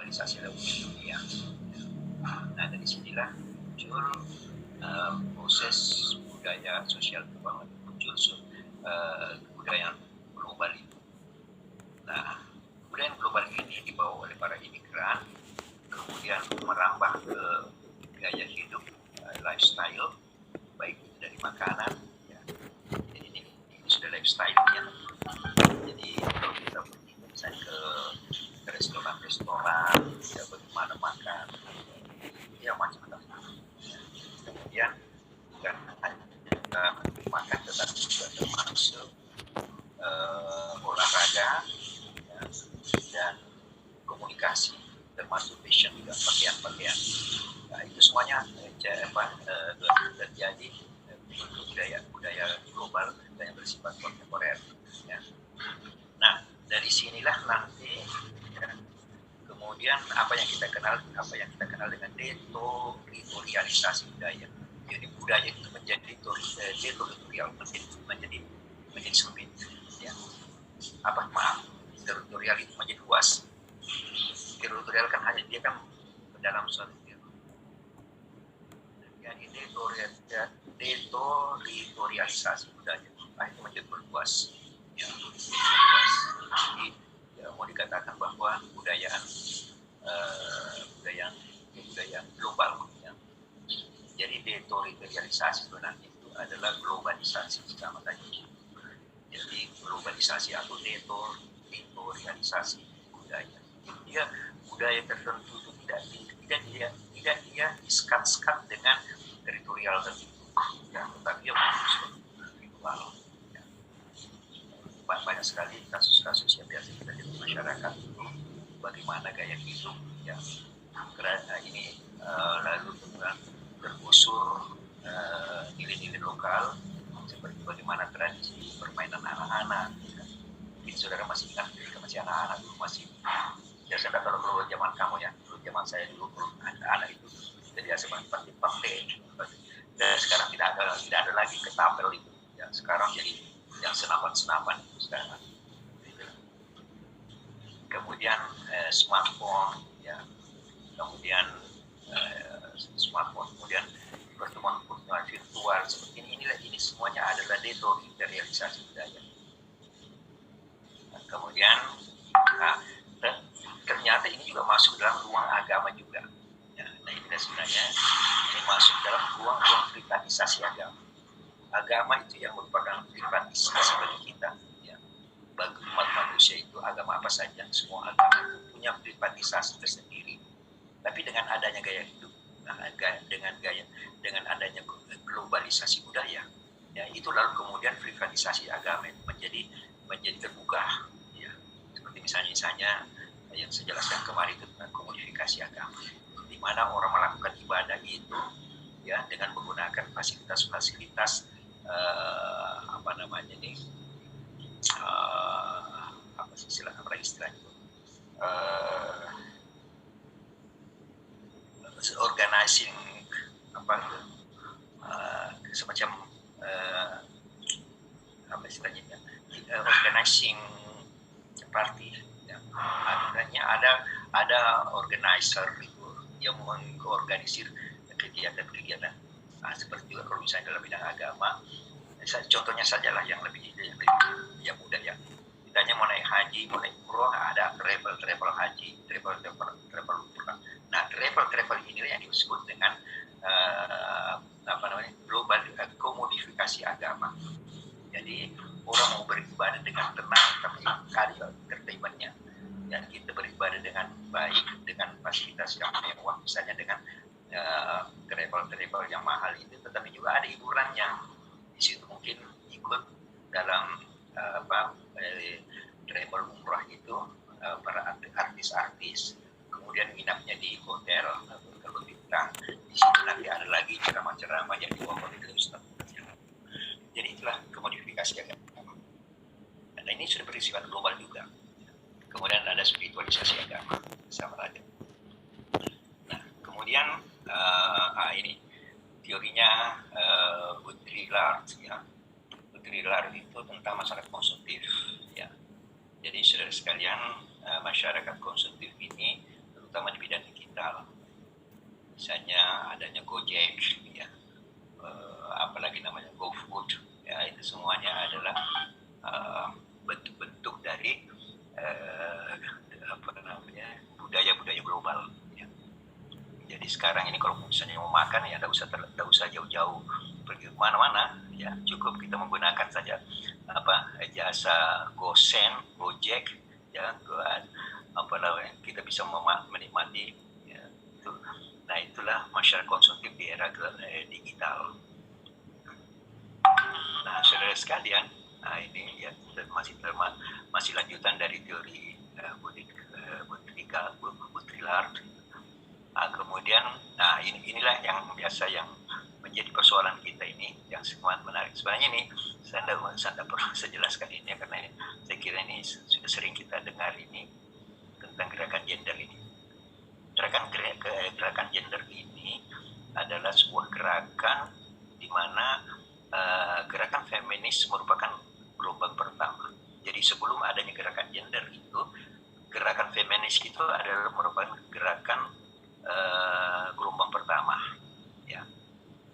globalisasi dalam dunia. Nah, dari sinilah muncul proses budaya sosial global, muncul kebudayaan global itu. Nah, kebudayaan global ini dibawa oleh para imigran, kemudian merambah ke gaya hidup, lifestyle, baik itu dari makanan, ya. Jadi ini sudah lifestyle-nya. Jadi kalau kita pergi misalnya ke restoran-restoran, ya bagaimana makan, ya macam-macam. Kemudian bukan hanya makan, tetapi juga termasuk olahraga, ya, dan komunikasi, termasuk fashion juga, pakaian-pakaian. Nah, itu semuanya terjadi budaya global yang bersifat kontemporer. Ya. Nah, dari sinilah nanti ya, kemudian apa yang kita kenal dengan deteritorialisasi budaya. Jadi budaya itu menjadi deteritorial, menjadi sempit. Ya. Teritorial itu menjadi luas. Teritorial kan hanya dia kan dalam suatu jadi deteritorialisasi budaya. Nah, itu menjadi berluas. Ya, jadi ya, mau dikatakan bahwa budaya global. Ya. Jadi deteritorialisasi sebenarnya itu adalah globalisasi sama tadi. Jadi globalisasi atau deteritorialisasi budaya. Jadi dia budaya tertentu itu tidak dia sekat dengan teritorial tertentu, ya, tetapi dia global. Ya. Banyak sekali kasus-kasus yang biasa kita lihat di masyarakat itu bagaimana gaya hidup, ya, ini lalu tergusur nilai-nilai lokal seperti bagaimana tradisi permainan anak-anak. Ya. Mungkin saudara masih ingat ketika masih anak-anak dulu masih ya saya tidak tahu kalau zaman kamu ya, dulu zaman saya dulu anak-anak itu jadi biasa pakai dan sekarang tidak ada lagi ketapel itu ya, sekarang jadi yang senapan itu sekarang. Kemudian smartphone ya, kemudian smartphone, kemudian pertemuan virtual seperti ini semuanya adalah deteriorialisasi budaya. Nah, kemudian ternyata ini juga masuk dalam ruang agama juga. Ya, nah ini sebenarnya ini masuk dalam ruang privatisasi agama. Agama itu yang merupakan privatisasi bagi kita. Ya. Bagi umat manusia itu agama apa saja, semua agama itu punya privatisasi tersendiri. Tapi dengan adanya gaya hidup, dengan adanya globalisasi budaya, ya itu lalu kemudian privatisasi agama menjadi terbuka. Ya. Seperti misalnya yang saya jelaskan kemarin itu tentang komodifikasi agama, di mana orang melakukan ibadah itu ya dengan menggunakan fasilitas istilahnya organizing semacam organizing party. Artinya ada organizer itu yang mengorganisir kegiatan-kegiatan. Nah, seperti juga kalau misalnya dalam bidang agama, contohnya sajalah yang lebih mudah ya. Ditanya mau naik haji, mau naik umroh, ada travel haji, travel umroh. Nah, travel inilah yang disebut dengan global komodifikasi agama. Jadi orang mau beribadah dengan tenang tapi kali terlibatnya. Ya, kita beribadah dengan baik dengan fasilitas yang mewah, misalnya dengan travel yang mahal itu, tetapi juga ada hiburannya. Di situ mungkin ikut dalam travel umrah itu para artis-artis, kemudian nginapnya di hotel berbintang. Di situ nanti ada lagi ceramah-ceramah yang dibawa oleh Ustaz. Jadi itulah komodifikasi agama. Dan ini sudah bersifat global juga. Kemudian ada spiritualisasi agama sama saja. Nah, kemudian ini teorinya Baudrillard ya. Baudrillard itu tentang masyarakat konsumtif ya. Jadi saudara sekalian, masyarakat konsumtif ini Jadi sekarang ini kalau misalnya mau makan ya tidak usah jauh-jauh pergi ke mana-mana, ya cukup kita menggunakan saja jasa GoSend, Gojek, ya kita bisa menikmati ya, itu. Nah itulah masyarakat konsumtif di era digital. Nah saudara sekalian, ini ya masih lanjutan dari teori Baudrillard. Kemudian, inilah yang biasa yang menjadi persoalan kita ini, yang sangat menarik. Sebenarnya ini saya tidak perlu saya jelaskan ini karena saya kira ini sudah sering kita dengar ini tentang gerakan gender ini. Gerakan gender ini adalah sebuah gerakan di mana gerakan feminis merupakan gelombang pertama. Jadi sebelum adanya gerakan gender itu, gerakan feminis itu adalah merupakan gerakan gelombang pertama, ya.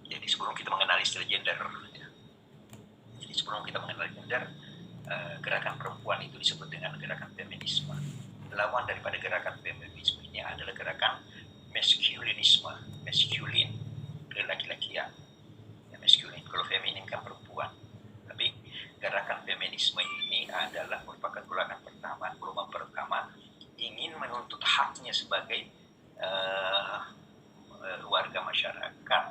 Jadi sebelum kita mengenal istilah gender, ya. Jadi sebelum kita mengenal gender, gerakan perempuan itu disebut dengan gerakan feminisme. Lawan daripada gerakan feminisme ini adalah gerakan masculinisme, masculine, laki-lakian, ya, masculine. Kalau feminin kan perempuan. Tapi gerakan feminisme ini adalah merupakan gelombang pertama ingin menuntut haknya sebagai warga masyarakat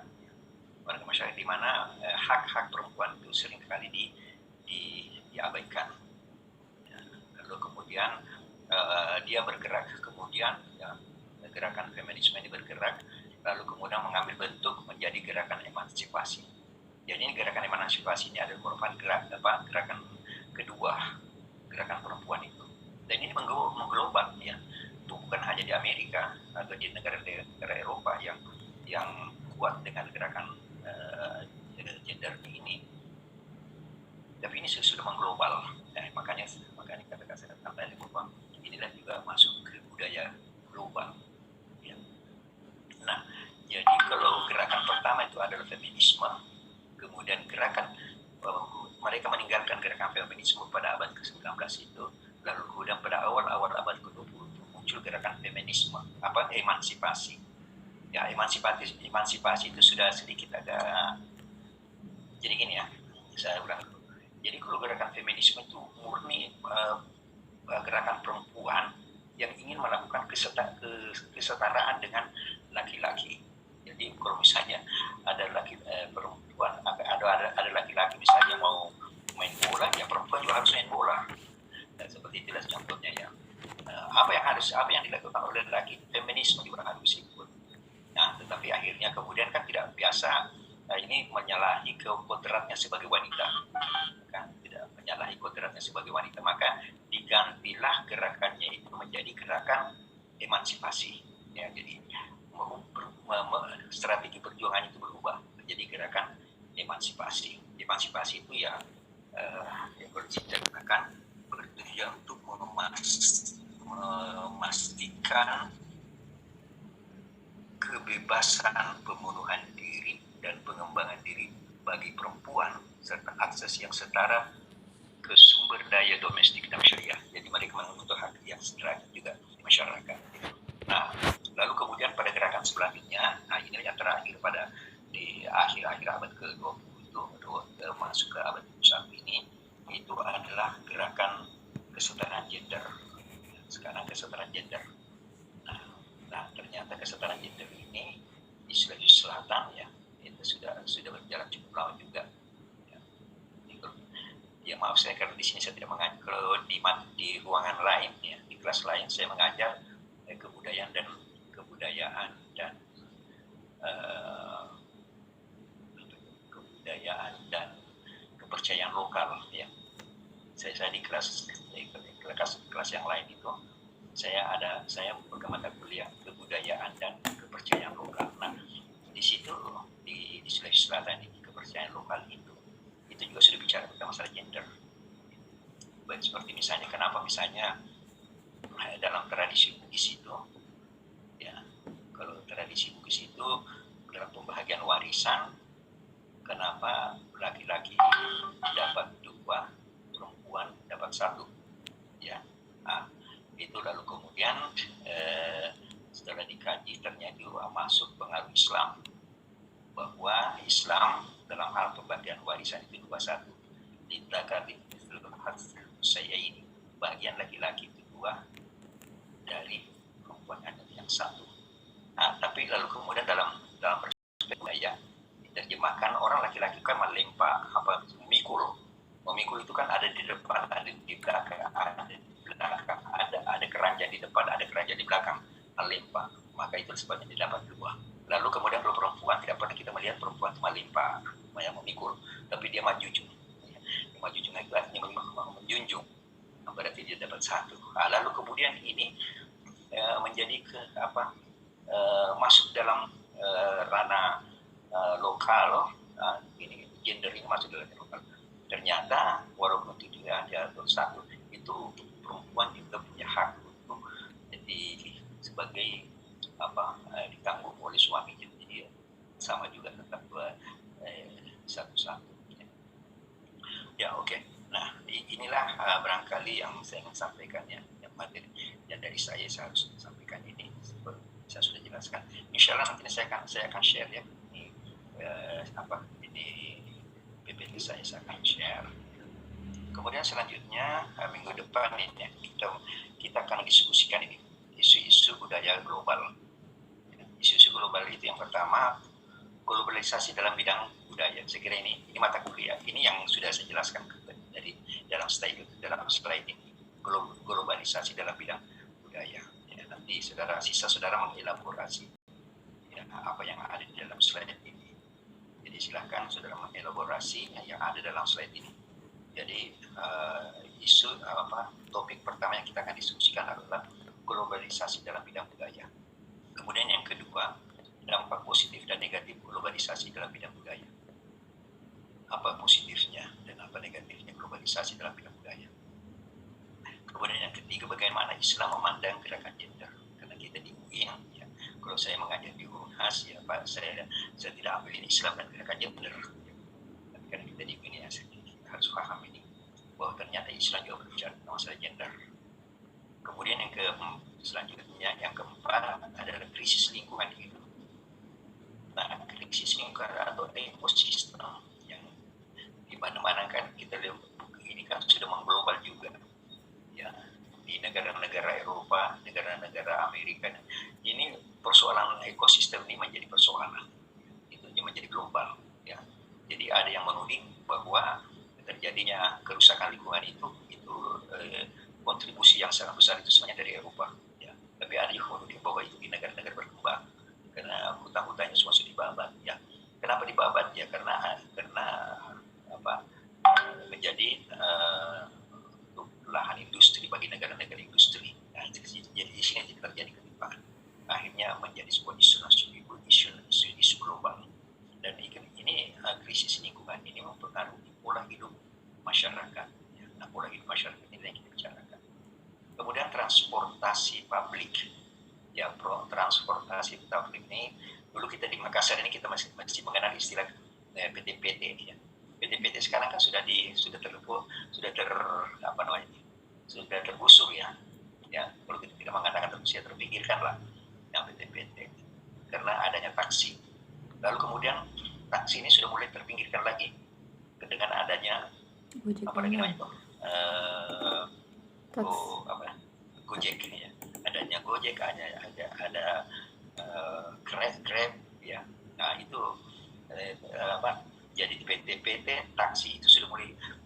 di mana hak-hak perempuan itu seringkali diabaikan. Lalu kemudian dia bergerak, kemudian ya, gerakan feminisme ini bergerak, lalu kemudian mengambil bentuk menjadi gerakan emansipasi. Jadi ini gerakan emansipasi ini adalah merupakan gerakan kedua, gerakan perempuan itu. Dan ini mengglobal, ya. Bukan hanya di Amerika atau di negara-negara Eropa yang kuat dengan gerakan gender ini, tapi ini sudah mengglobal. Makanya kata-kata saya katakan bahwa inilah juga masuk ke budaya global. Ya. Nah, jadi kalau gerakan pertama itu adalah feminisme, kemudian gerakan mereka meninggalkan gerakan feminisme pada abad ke-19 itu, lalu kemudian pada awal-awal abad ke-20 muncul gerakan feminisme, emansipasi. Ya, emansipasi itu sudah sedikit agak, jadi gini ya, saya ulang dulu. Jadi kalau gerakan feminisme itu murni gerakan perempuan yang ingin melakukan kesetaraan dengan laki-laki. Jadi kalau misalnya ada perempuan, ada laki-laki misalnya mau main bola, ya perempuan juga harus main bola. Dan seperti itulah contohnya ya. Apa yang dilakukan oleh laki, feminisme juga harus ikut. Nah, tetapi akhirnya kemudian kan tidak biasa, ini menyalahi kodratnya sebagai wanita, kan tidak menyalahi kodratnya sebagai wanita, maka digantilah gerakannya itu menjadi gerakan emansipasi. Ya, jadi strategi perjuangan itu berubah menjadi gerakan emansipasi. Emansipasi itu ya kalau diceritakan bertujuan untuk memastikan kebebasan pembunuhan diri dan pengembangan diri bagi perempuan serta akses yang setara ke sumber daya domestik dan syariah. Jadi mereka menuntut hak yang setara juga di masyarakat. Nah, lalu kemudian pada gerakan selanjutnya, ini yang terakhir di akhir-akhir abad ke-20 itu masuk ke abad ke-21 ini, itu adalah gerakan kesetaraan gender. Sekarang kesetaraan gender. Nah, ternyata kesetaraan gender ini di Sulawesi Selatan ya, itu sudah berjalan cukup lama juga. Ya maaf saya karena di sini saya tidak mengajar. Kalau di ruangan lain ya, di kelas lain saya mengajar kebudayaan dan kepercayaan lokal ya. Saya di kelas yang lain itu saya buka mata kuliah kebudayaan dan kepercayaan lokal. Nah, di situ di Sulawesi Selatan ini kepercayaan lokal itu juga sudah bicara tentang masalah gender. Baik seperti misalnya kenapa misalnya dalam tradisi Bugis itu ya, kalau tradisi Bugis itu dalam pembagian warisan kenapa laki-laki dapat 2, perempuan dapat 1 ya. Nah, itu lalu kemudian setelah dikaji ternyata bahwa masuk pengaruh Islam, bahwa Islam dalam hal pembagian warisan itu 21. Lidzakari mithlul hadzil unsayyaini, bagian laki-laki itu 2 dari perempuan ada yang 1. Nah, tapi lalu kemudian dalam perspektif budaya diterjemahkan orang laki-laki kan melempar memikul itu kan ada di depan, ada di belakang, ada keranjang di depan, ada keranjang di belakang, melempar, maka itu sebabnya didapat 2. Lalu kemudian kalau perempuan, tidak pernah kita melihat perempuan itu melempar, yang memikul, tapi dia majujung, artinya menjunjung, berarti dia dapat 1. Nah, lalu kemudian ini menjadi masuk dalam ranah lokal, ini gender ini masuk dalam lokal. Ternyata walaupun tidak ada atur 1, itu perempuan juga punya hak untuk jadi sebagai ditanggung oleh suami, jadi sama juga tetap 1-1. Ya, oke. Nah, inilah barangkali yang saya ingin sampaikan ya, yang materi yang dari saya harus sampaikan ini. Saya sudah jelaskan. Insya Allah nanti saya akan share ya. Ini PPT saya akan share. Kemudian selanjutnya minggu depan ini kita akan diskusikan ini isu-isu budaya global. Isu-isu global itu yang pertama, globalisasi dalam bidang budaya. Saya kira ini mata kuliah. Ini yang sudah saya jelaskan dari dalam slide ini, globalisasi dalam bidang budaya. Ya, nanti saudara mengelaborasi ya, apa yang ada di dalam slide ini. Jadi silakan saudara mengelaborasi yang ada dalam slide ini. Jadi topik pertama yang kita akan diskusikan adalah globalisasi dalam bidang budaya. Kemudian yang kedua, dampak positif dan negatif globalisasi dalam bidang budaya. Apa positifnya dan apa negatifnya globalisasi dalam bidang budaya. Kemudian yang ketiga, bagaimana Islam memandang gerakan gender. Karena kita di UIN, ya, kalau saya mengajar di UNHAS, ya Pak, saya tidak ambil ini Islam dan gerakan gender. Tapi karena kita di UIN, ya, kita harus paham ini, bahwa ternyata Islam juga berbicara tentang masalah gender. Kemudian selanjutnya, yang keempat adalah krisis lingkungan hidup. Nah, krisis lingkungan atau ekosistem yang di mana-mana kan kita lihat ini kan sudah mengglobal juga. Ya, di negara-negara Eropa, negara-negara Amerika, ini persoalan ekosistem ini menjadi persoalan. Itu menjadi global. Ya, jadi ada yang menuding bahwa terjadinya kerusakan lingkungan itu kontribusi yang sangat besar itu sebenarnya dari Eropa. Ya, tapi ada yang menuding bahwa itu di negara-negara berkembang. Karena hutan-hutannya semua sudah dibabat, ya. Kenapa dibabat? Ya karena menjadi lahan industri bagi negara-negara industri. Nah, jadi di sini terjadi ketimpaan. Akhirnya menjadi sebuah isu global. Dan ini krisis lingkungan ini mempengaruhi pola hidup masyarakat. Ya. Nah, pola hidup masyarakat ini yang kita bicarakan. Kemudian transportasi publik. Ya, transportasi publik ini dulu kita di Makassar ini kita masih mengenal istilah PT-PT ya. PT-PT sekarang kan sudah tergusur ya. Ya, kalau kita tidak mengatakan tergusur, terpinggirkan lah yang PT-PT karena adanya taksi. Lalu kemudian taksi ini sudah mulai terpinggirkan lagi dengan adanya Gojek ini ya. Adanya Gojek, ada Grab ya. Nah itu jadi PT taksi itu sudah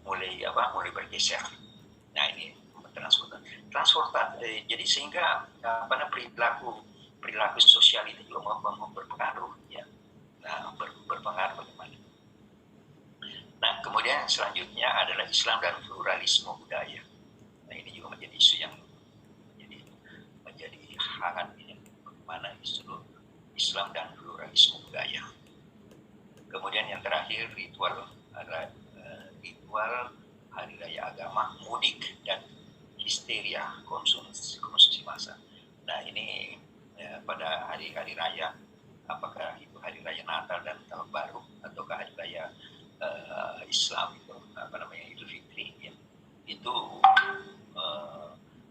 mulai bergeser. Nah ini transportasi jadi sehingga perilaku sosial itu juga berpengaruh ya. Nah berpengaruh bagaimana. Nah kemudian selanjutnya adalah Islam dan pluralisme budaya. Nah ini juga menjadi isu yang menjadi hangat ini, bagaimana isu Islam dan pluralisme budaya. Kemudian yang terakhir ritual hari raya agama, mudik dan histeria konsumsi massa. Nah ini pada hari-hari raya, apakah itu hari raya Natal dan Tahun Baru ataukah hari raya Islam itu Idul Fitri ya, itu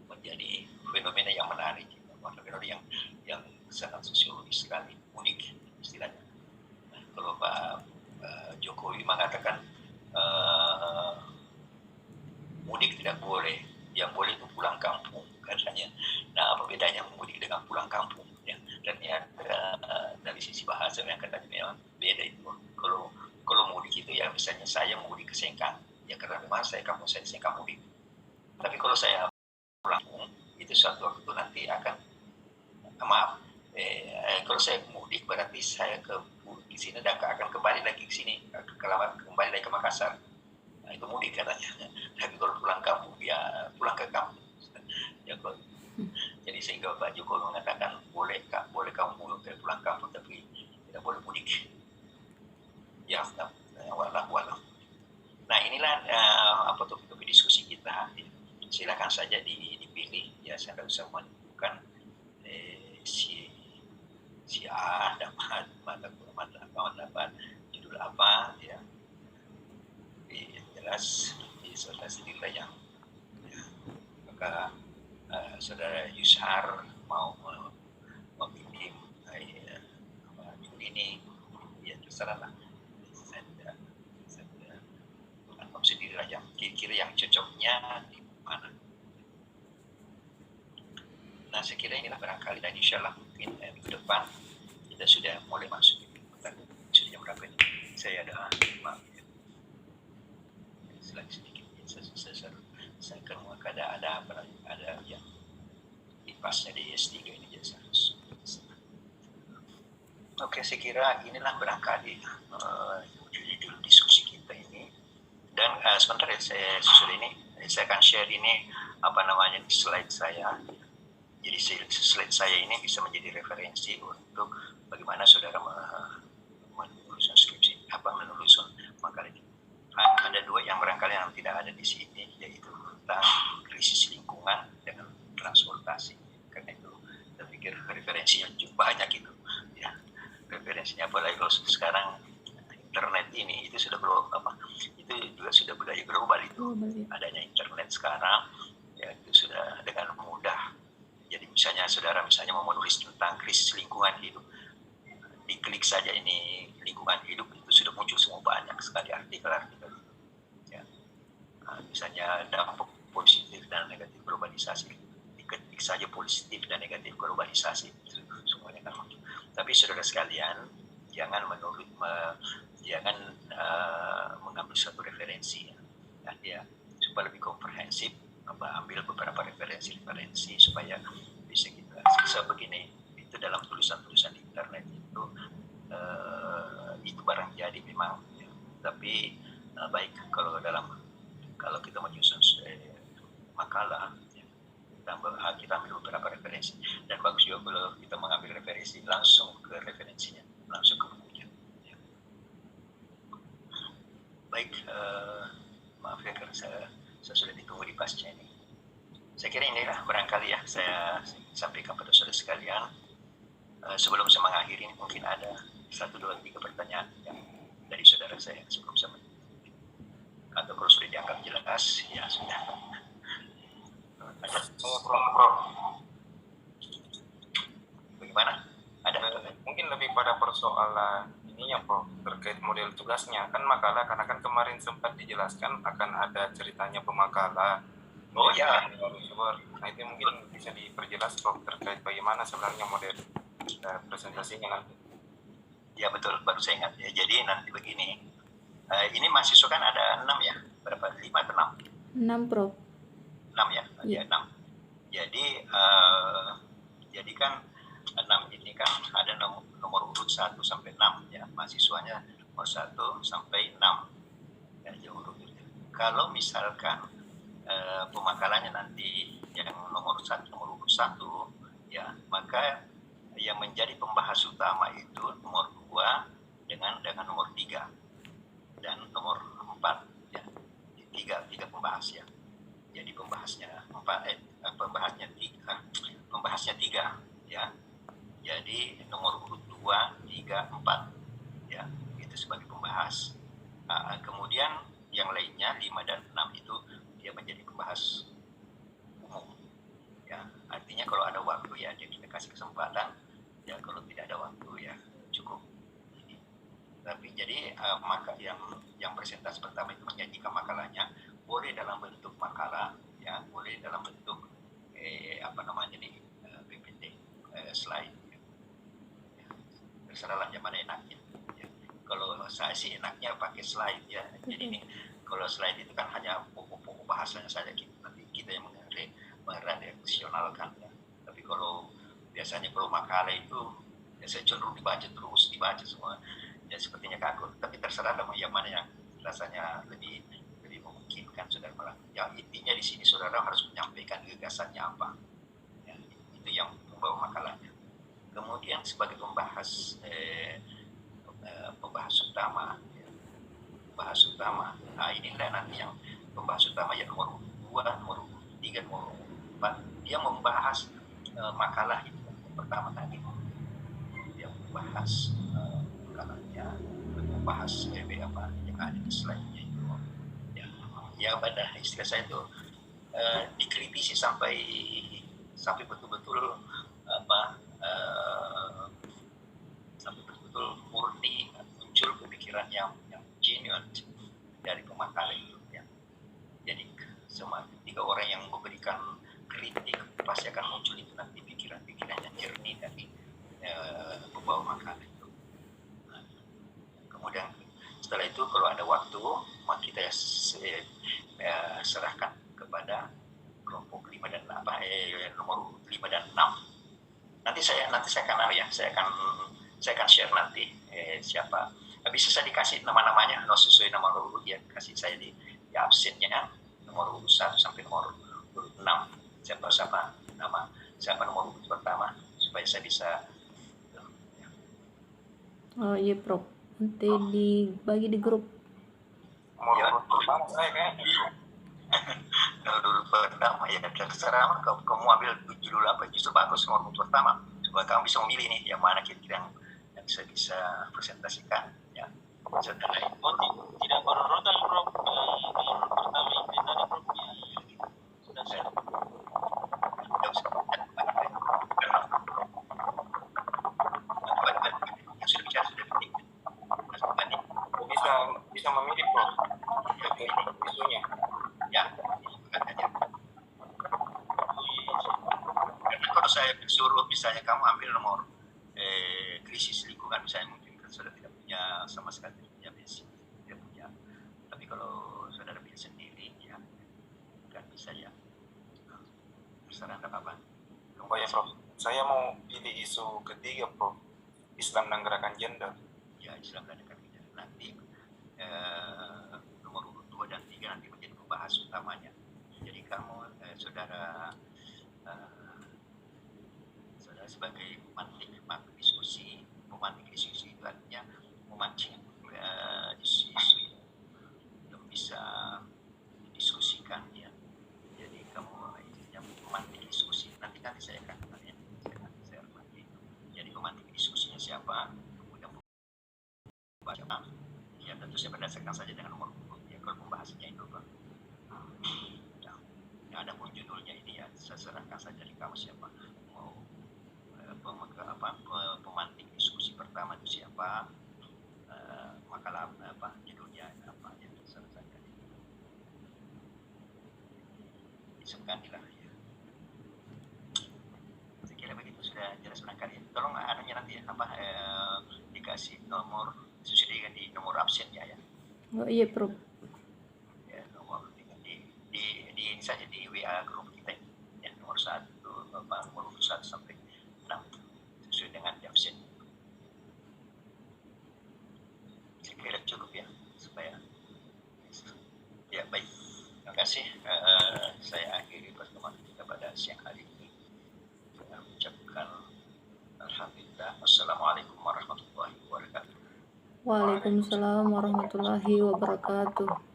menjadi fenomena yang menarik. skenario yang sangat sosiologis sekali, unik istilahnya. Nah, kalau Pak Jokowi mengatakan mudik tidak boleh, yang boleh itu pulang kampung katanya. Nah, apa bedanya mudik dengan pulang kampung? Ya, ternyata dari sisi bahasa yang katanya memang beda itu. Kalau mudik itu ya misalnya saya mudik ke Sengkang, ya karena memang saya Sengkang mudik. Tapi kalau saya pulang kampung, itu suatu waktu nanti akan kalau saya mudik berarti saya ke sini dan akan kembali lagi ke sini, kembali lagi ke Makassar. Nah, itu mudik katanya. Tapi kalau pulang kampung ya pulang ke kampung. Ya, jadi sehingga Pak Jokowi mengatakan boleh kamu pulang kampung tapi tidak boleh mudik. Ya, walau. Nah, inilah topik diskusi kita. Silakan saja dipilih. Ya, saya tidak usah menunjukkan si A dapat judul apa, ya. Yang jelas saudara sendirilah yang maka saudara Yushar mau membimbing judul ini, ya terserah lah. Saya sendirilah yang kira-kira yang cocoknya di mana. Nah, saya kira inilah barangkali, dan insya Allah mungkin minggu depan kita sudah mulai masuk. Sudah jam berapa ini? Saya ada selagi sedikit saya akan ada yang dipasnya di S3 ini jadi harus. Oke, saya kira inilah barangkali judul diskusi kita ini. Dan sebentar ya, saya akan share ini di slide saya. Jadi slide saya ini bisa menjadi referensi untuk bagaimana saudara menulis skripsi, menulis makalah ini. Ada dua yang barangkali yang tidak ada di sini, yaitu tentang krisis lingkungan dengan transportasi. Karena itu saya pikir referensinya cukup banyak itu, ya. Referensinya apalagi kalau sekarang internet ini itu sudah itu juga sudah budaya global itu. Adanya internet sekarang, ya itu sudah dengan mudah. Jadi misalnya saudara mau menulis tentang krisis lingkungan hidup, diklik saja ini lingkungan hidup, itu sudah muncul semua banyak sekali artikel-artikel. Ya. Misalnya dampak positif dan negatif globalisasi, diketik saja positif dan negatif globalisasi, itu semuanya kan muncul. Tapi saudara sekalian, jangan mengambil satu referensi, ya, supaya lebih komprehensif. Ambil beberapa referensi supaya bisa kita begini. Itu dalam tulisan-tulisan di internet itu barang jadi memang, ya. Tapi baik kalau kita menyusun makalah, ya, kita ambil beberapa referensi, dan bagus juga kalau kita mengambil referensi langsung ke referensinya, langsung ke bukunya, ya. Baik, maaf ya karena saya sudah ditunggu di pasca ini. Saya kira inilah barangkali ya saya sampaikan pada saudara sekalian. Sebelum saya mengakhiri ini mungkin ada 1, 2, 3 pertanyaan yang dari saudara saya sebelum saya atau kalau sudah dianggap jelas, ya sudah. Prof. Bagaimana? Ada mungkin lebih pada persoalan ini yang Prof, terkait model tugasnya. Kan makalah, karena kan kemarin sempat dijelaskan akan ada ceritanya pemakalah. Oh ya. Nah, itu mungkin bisa diperjelas Prof terkait bagaimana sebenarnya model presentasinya nanti. Ya betul, baru saya ingat ya. Jadi nanti begini, ini mahasiswa kan ada 6 ya, berapa? 5 atau 6? 6 Prof. 6 ya, ya 6. Jadi kan 6 ini kan ada nomor urut 1 sampai 6 ya, mahasiswanya nomor 1 sampai 6 ya, urut. Kalau misalkan pemakalanya nanti yang nomor urut 1 ya, maka yang menjadi pembahas utama itu nomor 2 dengan nomor 3 dan nomor 4 ya. 3 pembahas ya. Jadi pembahasnya 3 ya. Jadi nomor urut 2, 3, 4 ya, itu sebagai pembahas. Kemudian yang lainnya 5 dan 6 itu dia menjadi pembahas umum ya. Artinya kalau ada waktu ya dia kasih kesempatan ya, kalau tidak ada waktu ya cukup ini. Tapi jadi maka yang presentasi pertama itu menyajikan makalahnya, boleh dalam bentuk makalah ya, boleh dalam bentuk PPT slide ya. Terserahlah yang mana enaknya ya. Kalau saya sih enaknya pakai slide ya. Jadi ini kalau slide itu kan hanya pokok-pokok bahasanya saja, nanti kita yang meredaksionalkan ya. Tapi kalau biasanya kalau makalah itu ya saya cenderung dibaca semua ya, sepertinya kaku. Tapi terserah yang mana yang rasanya lebih memungkinkan saudara melakukan. Ya, intinya di sini saudara harus menyampaikan gagasannya apa ya, itu yang membawa makalahnya. Kemudian sebagai pembahas utama ya, pembahas utama, nah inilah nanti yang pembahas utama yang nomor 2, nomor 3, nomor 4, dia membahas makalah itu yang pertama tadi, dia membahas makalahnya, membahas apa yang ada di slide-nya itu ya pada istilah saya itu dikritisi sampai betul-betul sampai betul-betul murni muncul pemikiran yang genuine dari pemakalah itu ya. Jadi semua 3 orang yang memberikan kritik pasti akan muncul itu nanti pikiran-pikiran yang jernih dari pembawa makalah itu. Nah, kemudian setelah itu kalau ada waktu maka kita serahkan kepada kelompok 5 dan nomor 5 dan 6. Nanti saya akan share nanti siapa. Bisa saya dikasih nama-namanya, sesuai nama urut ya, kasih saya di absennya nomor urut 1 sampai nomor urut 6. Siapa nomor urut pertama supaya saya bisa. Oh iya Prof, nanti dibagi di grup. Nomor pertama saya kayaknya. Nomor pertama ya terserah kamu ambil judul apa, justru bagus nomor pertama supaya kamu bisa memilih nih yang mana kira-kira yang bisa presentasikan ya. Setelah itu tidak berurutan Prof, nomor pertama itu tadi Prof sudah saya bisa memilih Prof isunya ya. Karena kalau saya suruh misalnya kamu ambil nomor krisis lingkungan misalnya, mungkin kan sudah tidak punya sama sekali, punya basic, tidak punya. Tapi kalau saudara pilih sendiri ya kan bisa ya, terserah apa. Oh ya Prof, saya mau pilih isu ketiga Prof, Islam dan gerakan gender. Ya, Islam dan gerakan gender nanti nomor 2 dan 3 nanti menjadi pembahas utamanya. Jadi kamu saudara sebagai pemantik diskusi itu artinya memancing isu-isu yang bisa didiskusikan ya. Jadi kamu yang memantik diskusi, nanti saya akan tanya, saya hormati itu. Jadi pemantik diskusinya siapa, kemudian baca ya, tentu saya berdasarkan saja dengan nomor urut ya kalau pembahasannya itu Pak. Ya, ada pun judulnya ini ya saya serahkan saja di kamu siapa mau pemantik diskusi pertama itu siapa, makalah judulnya apa ya, selesai lah ya. Saya kira begitu, sudah jelas barangkali. Tolong anunya nanti dikasih nomor sesuai di nomor absennya ya. Oh iya Prof. Ya, nomor di ini saja di WA grup kita ya, nomor 1 sampai 6 sesuai dengan absen. Saya kira cukup ya, supaya ya baik. Terima kasih. Saya akhiri pertemuan kita pada siang hari ini. Saya mengucapkan alhamdulillah. Wassalamualaikum warahmatullahi wabarakatuh. Waalaikumsalam warahmatullahi wabarakatuh.